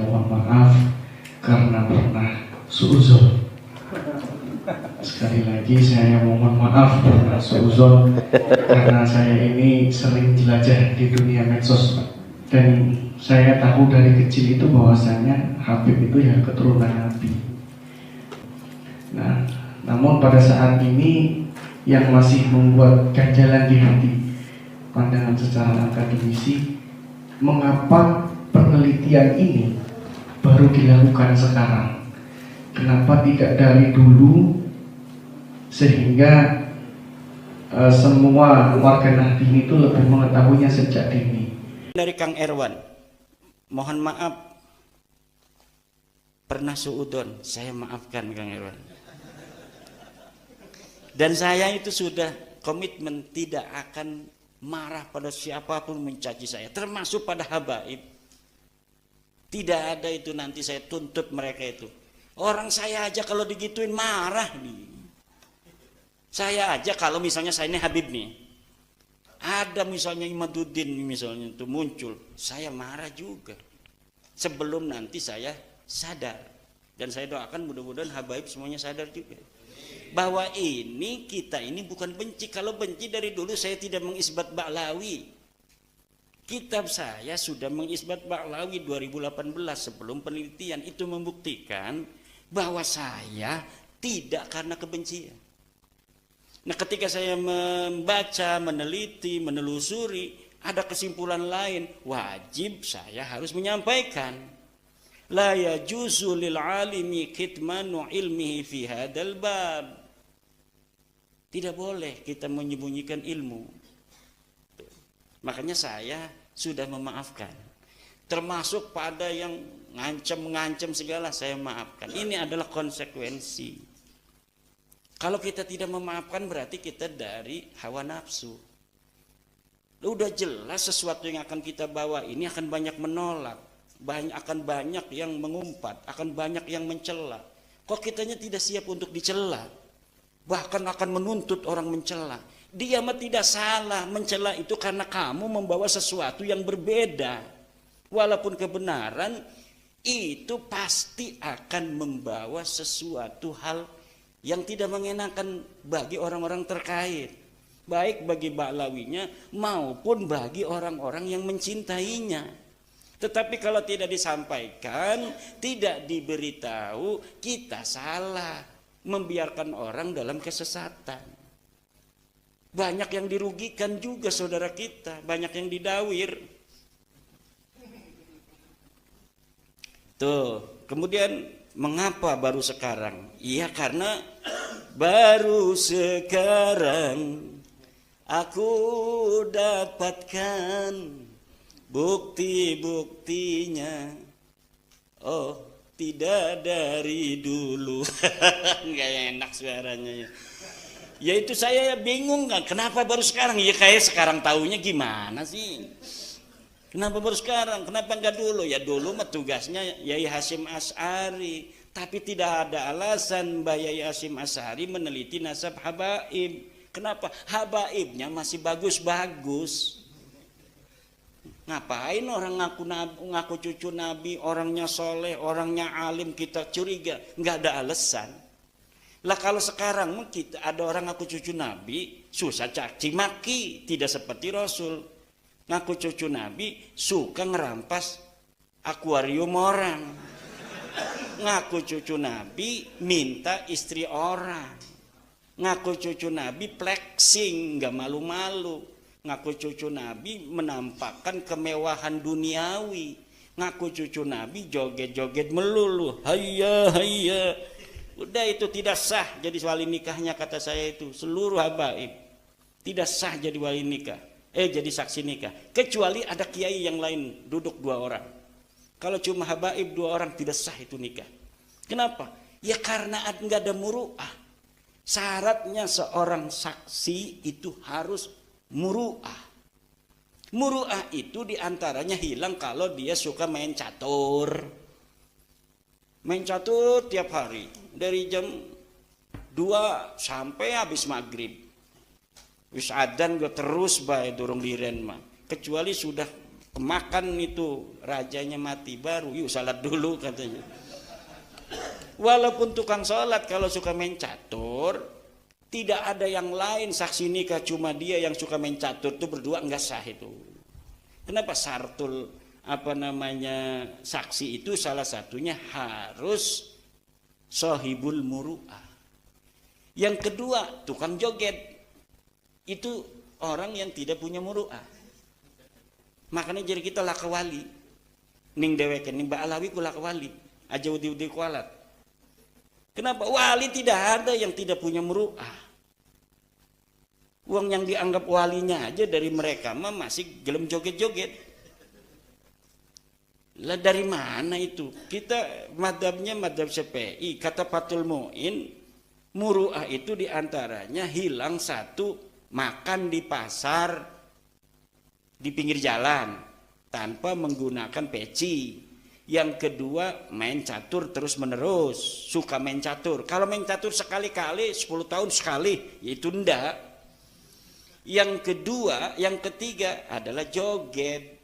mohon maaf karena pernah suuzon. Sekali lagi saya mohon maaf pernah suuzon karena saya ini sering jelajah di dunia medsos, dan saya tahu dari kecil itu bahwasanya Habib itu ya keturunan Nabi. Nah, namun pada saat ini yang masih membuat ganjalan di hati pandangan secara akademisi, mengapa penelitian ini baru dilakukan sekarang? Kenapa tidak dari dulu, sehingga semua warga Nahdien itu lebih mengetahuinya sejak dini? Dari Kang Erwan, mohon maaf pernah suudon, saya maafkan Kang Erwan. Dan saya itu sudah komitmen tidak akan marah pada siapapun mencaci saya, termasuk pada habaib. Tidak ada itu nanti saya tuntut mereka itu. Orang saya aja kalau digituin marah nih. Saya aja kalau misalnya saya ini Habib nih, ada misalnya Imaduddin misalnya itu muncul, saya marah juga. Sebelum nanti saya sadar, dan saya doakan mudah-mudahan habaib semuanya sadar juga bahwa kita ini bukan benci. Kalau benci dari dulu saya tidak mengisbat Ba'lawi. Kitab saya sudah mengisbat Ba'lawi 2018 sebelum penelitian, itu membuktikan bahwa saya tidak karena kebencian. Nah, ketika saya membaca, meneliti, menelusuri, ada kesimpulan lain, wajib saya harus menyampaikan. La yajuzu lil alimi kitmanu ilmihi fi hadzal bab. Tidak boleh kita menyembunyikan ilmu. Makanya saya sudah memaafkan. Termasuk pada yang ngancam segala, saya maafkan. Ini adalah konsekuensi. Kalau kita tidak memaafkan berarti kita dari hawa nafsu. Udah jelas sesuatu yang akan kita bawa ini akan banyak menolak, akan banyak yang mengumpat, akan banyak yang mencela. Kok kitanya tidak siap untuk dicela? Bahkan akan menuntut orang mencela. Dia mah tidak salah, mencela itu karena kamu membawa sesuatu yang berbeda. Walaupun kebenaran itu pasti akan membawa sesuatu hal yang tidak mengenakan bagi orang-orang terkait, baik bagi Ba'lawinya maupun bagi orang-orang yang mencintainya. Tetapi kalau tidak disampaikan, tidak diberitahu, kita salah, membiarkan orang dalam kesesatan. Banyak yang dirugikan juga saudara kita, banyak yang didawir. Tuh, kemudian mengapa baru sekarang? Iya, karena baru sekarang aku dapatkan bukti-buktinya. Oh, tidak dari dulu. Nggak enak suaranya. Ya itu saya bingung kan, kenapa baru sekarang? Ya kayak sekarang tahunya gimana sih? Kenapa baru sekarang? Kenapa enggak dulu? Ya dulu mah tugasnya Yai Hasyim Asy'ari, tapi tidak ada alasan Mbak Yai Hasyim Asy'ari meneliti nasab habaib. Kenapa? Habaibnya masih bagus-bagus. Ngapain orang ngaku cucu Nabi, orangnya soleh, orangnya alim, kita curiga? Enggak ada alasan. Lah kalau sekarang kita ada orang ngaku cucu Nabi, susah caci maki, tidak seperti Rasul. Ngaku cucu Nabi suka ngerampas akuarium orang. Ngaku cucu Nabi minta istri orang. Ngaku cucu Nabi flexing, nggak malu-malu. Ngaku cucu Nabi menampakkan kemewahan duniawi. Ngaku cucu Nabi joget-joget melulu. Hayya hayya. Udah itu tidak sah jadi wali nikahnya, kata saya itu. Seluruh habaib tidak sah jadi wali nikah. Jadi saksi nikah, kecuali ada kiai yang lain duduk 2 orang. Kalau cuma habaib 2 orang tidak sah itu nikah. Kenapa? Ya karena nggak ada muru'ah. Syaratnya seorang saksi itu harus muru'ah. Muru'ah itu diantaranya hilang kalau dia suka main catur. Main catur tiap hari dari jam 2 sampai habis maghrib. Wis adzan gue terus bae durung diren mah. Kecuali sudah kemakan itu rajanya mati baru yuk salat dulu katanya. Walaupun tukang salat kalau suka main catur, tidak ada yang lain saksi nikah, cuma dia yang suka main catur itu berdua enggak sah itu. Kenapa? Sartul saksi itu salah satunya harus sohibul muru'ah. Yang kedua tukang joget itu orang yang tidak punya muru'ah. Makanya jadi kita laka wali ning deweken ning Ba'alawi ku laka wali aja udi-udi kualat. Kenapa? Wali tidak ada yang tidak punya muru'ah. Uang yang dianggap walinya aja dari mereka mah masih gelem joget-joget. Lah dari mana itu? Kita madhabnya madhab Syafi'i, kata Fathul Mu'in, muru'ah itu diantaranya hilang satu, makan di pasar di pinggir jalan tanpa menggunakan peci. Yang kedua main catur terus menerus, suka main catur. Kalau main catur sekali-kali 10 tahun sekali, ya itu ndak. Yang kedua, yang ketiga adalah joget.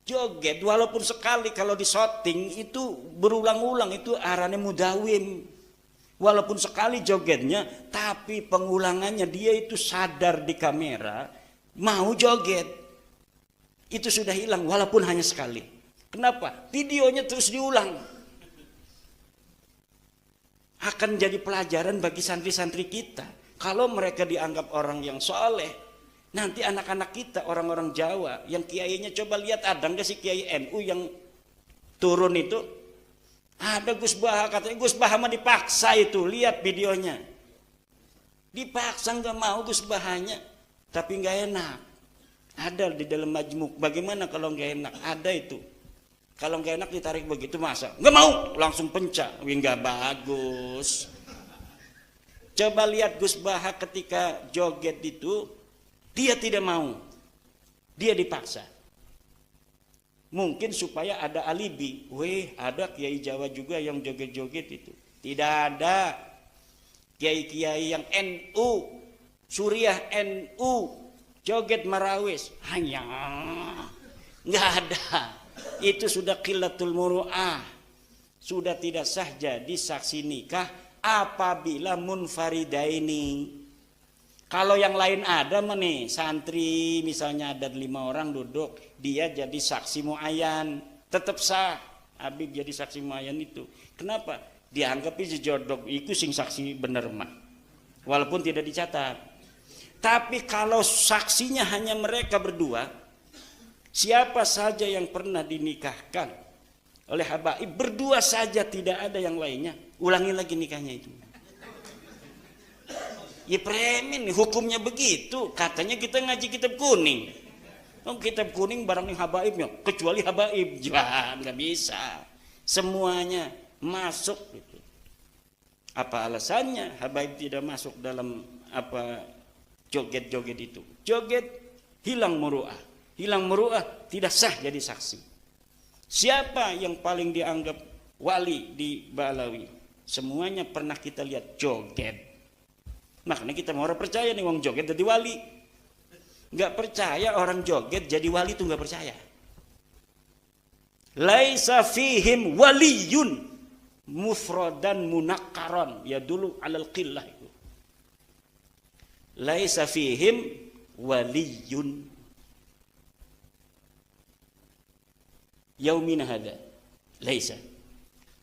Joget walaupun sekali kalau di syuting itu berulang-ulang itu arane mudawim. Walaupun sekali jogetnya, tapi pengulangannya dia itu sadar di kamera mau joget. Itu sudah hilang walaupun hanya sekali. Kenapa? Videonya terus diulang. Akan jadi pelajaran bagi santri-santri kita. Kalau mereka dianggap orang yang soleh, nanti anak-anak kita orang-orang Jawa yang kiainya, coba lihat ada nggak sih kiai NU yang turun itu? Ada Gus Baha, katanya Gus Baha mah dipaksa itu, lihat videonya. Dipaksa nggak mau Gus Bahanya, tapi nggak enak. Ada di dalam majmuk. Bagaimana kalau nggak enak? Ada itu. Kalau nggak enak ditarik begitu masa? Nggak mau, langsung pencak. Wih nggak bagus. Coba lihat Gus Baha ketika joget itu, dia tidak mau. Dia dipaksa. Mungkin supaya ada alibi. Weh, ada kiai Jawa juga yang joget-joget itu. Tidak ada. Kiai-kiai yang NU, Suriah NU, joget marawis. Hanya nggak ada. Itu sudah qillatul muru'ah. Sudah tidak sah jadi saksi nikah apabila munfaridaini. Kalau yang lain ada nih, santri misalnya ada 5 orang duduk, dia jadi saksi muayyan, tetap sah. Habib jadi saksi muayyan itu. Kenapa? Dianggap itu jodoh, itu sing saksi bener mah. Walaupun tidak dicatat. Tapi kalau saksinya hanya mereka berdua, siapa saja yang pernah dinikahkan oleh habaib berdua saja, tidak ada yang lainnya, ulangi lagi nikahnya itu. Ya premen, hukumnya begitu. Katanya kita ngaji kitab kuning. Oh, kitab kuning barang yang habaibnya, kecuali habaib. Jangan, nggak bisa. Semuanya masuk gitu. Apa alasannya habaib tidak masuk dalam apa joget-joget itu? Joget hilang muru'ah. Hilang muru'ah tidak sah jadi saksi. Siapa yang paling dianggap wali di Ba'alawi? Semuanya pernah kita lihat joget. Makanya kita mau orang percaya nih, wong joget jadi wali. Nggak percaya orang joget jadi wali itu nggak percaya. Laisa fihim waliyun mufradan munakkaron, ya dulu alal qillah itu. Laisa fihim waliyun yaumina hada. Laisa.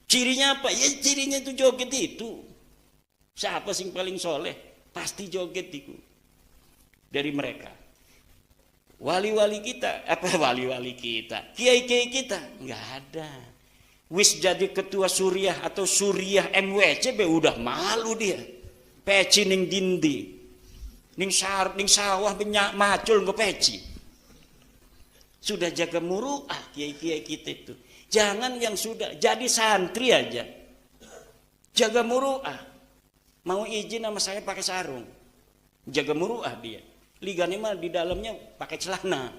Cirinya apa? Ya cirinya itu joget itu. Siapa sing paling soleh? Pasti joget itu dari mereka. Wali-wali kita, apa wali-wali kita, kiai-kiai kita, nggak ada. Wis jadi ketua Suriah atau Suriah MWC, udah malu dia. Peci ning dindi, ning sawah banyak macul nggak peci. Sudah jaga muru'ah kiai-kiai kita itu. Jangan yang sudah jadi santri aja, jaga muru'ah. Mau izin sama saya pakai sarung, jaga muru'ah dia. Liganya mah di dalamnya pakai celana.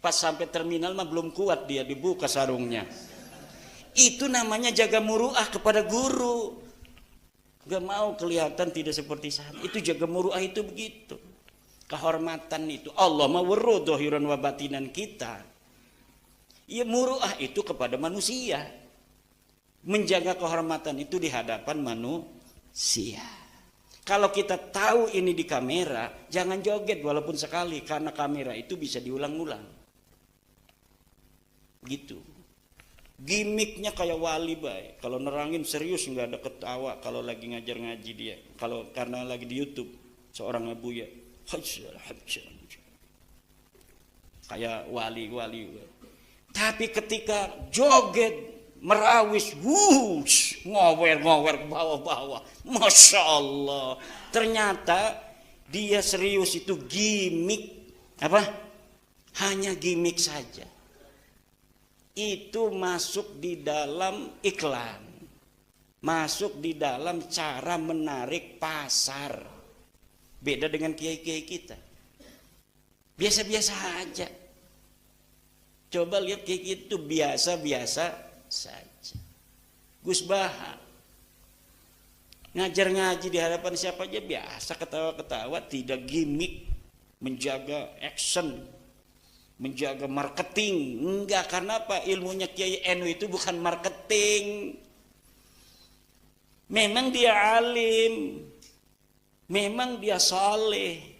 Pas sampai terminal mah belum kuat dia, dibuka sarungnya. Itu namanya jaga muru'ah kepada guru. Gak mau kelihatan tidak seperti santri. Itu jaga muru'ah itu begitu. Kehormatan itu Allah mawarru dhahiran wa batinan kita. Ya muruah itu kepada manusia. Menjaga kehormatan itu di hadapan manusia. Kalau kita tahu ini di kamera, jangan joget walaupun sekali, karena kamera itu bisa diulang-ulang. Gitu. Gimiknya kayak wali baik. Kalau nerangin serius nggak ada ketawa. Kalau lagi ngajar ngaji dia. Kalau karena lagi di YouTube seorang abuya, kayak wali. Tapi ketika joget, merawis, ngower ke bawah-bawah, masya Allah. Ternyata dia serius itu gimik, apa? Hanya gimik saja. Itu masuk di dalam iklan, masuk di dalam cara menarik pasar. Beda dengan kiai-kiai kita, biasa-biasa aja. Coba lihat kiai itu biasa-biasa saja. Gus Baha ngajar ngaji di hadapan siapa aja biasa, ketawa-ketawa, tidak gimmick, menjaga action, menjaga marketing. Enggak, karena apa? Ilmunya Kiai NU itu bukan marketing. Memang dia alim, memang dia saleh.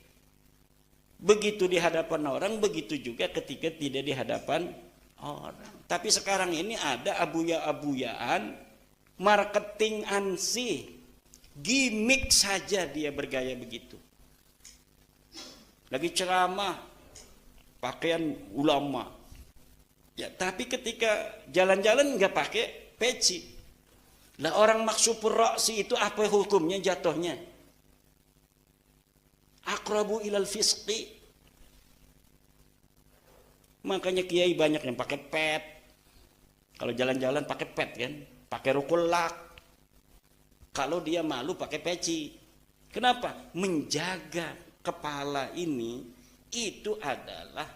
Begitu di hadapan orang, begitu juga ketika tidak di hadapan orang. Tapi sekarang ini ada abuya-abuyaan, marketing ansih, gimmick saja dia bergaya begitu. Lagi ceramah, pakaian ulama. Ya, tapi ketika jalan-jalan nggak pakai peci. Lah orang maksupur ra'si itu apa hukumnya jatuhnya? Aqrabu ilal fisqi. Makanya kiai banyak yang pakai pet. Kalau jalan-jalan pakai pet kan, pakai rukul lak. Kalau dia malu pakai peci. Kenapa? Menjaga kepala ini itu adalah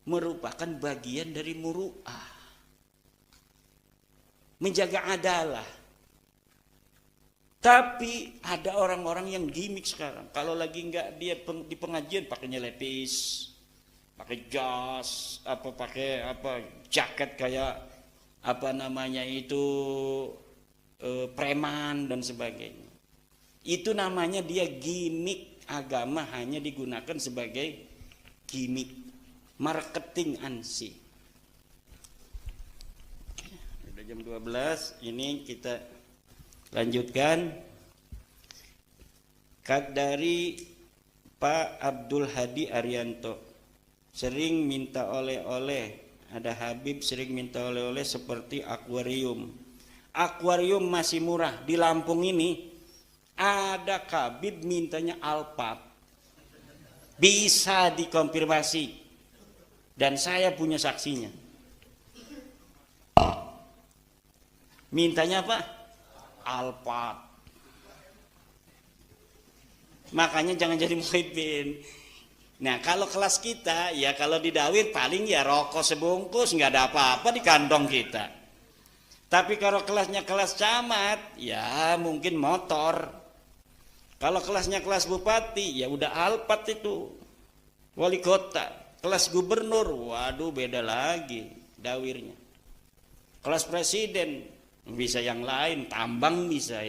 merupakan bagian dari muru'ah. Menjaga adalah. Tapi ada orang-orang yang gimmick sekarang. Kalau lagi nggak dia di pengajian pakainya lepis, pakai jas, pakai jaket kayak apa namanya itu preman dan sebagainya. Itu namanya dia gimmick. Agama hanya digunakan sebagai gimmick, marketing ansih. Udah jam 12, ini kita lanjutkan. Dari Pak Abdul Hadi Arianto, sering minta oleh-oleh. Ada Habib sering minta oleh-oleh seperti akuarium. Akuarium masih murah. Di Lampung ini ada kabib mintanya Alphard. Bisa dikonfirmasi. Dan saya punya saksinya. Mintanya apa? Alphard. Makanya jangan jadi muhibin. Nah kalau kelas kita, ya kalau di Dawir paling ya rokok sebungkus, nggak ada apa-apa di kantong kita. Tapi kalau kelasnya kelas camat, ya mungkin motor. Kalau kelasnya kelas bupati, ya udah Alphard itu. Wali kota, kelas gubernur, waduh beda lagi Dawirnya. Kelas presiden, bisa yang lain, tambang bisa.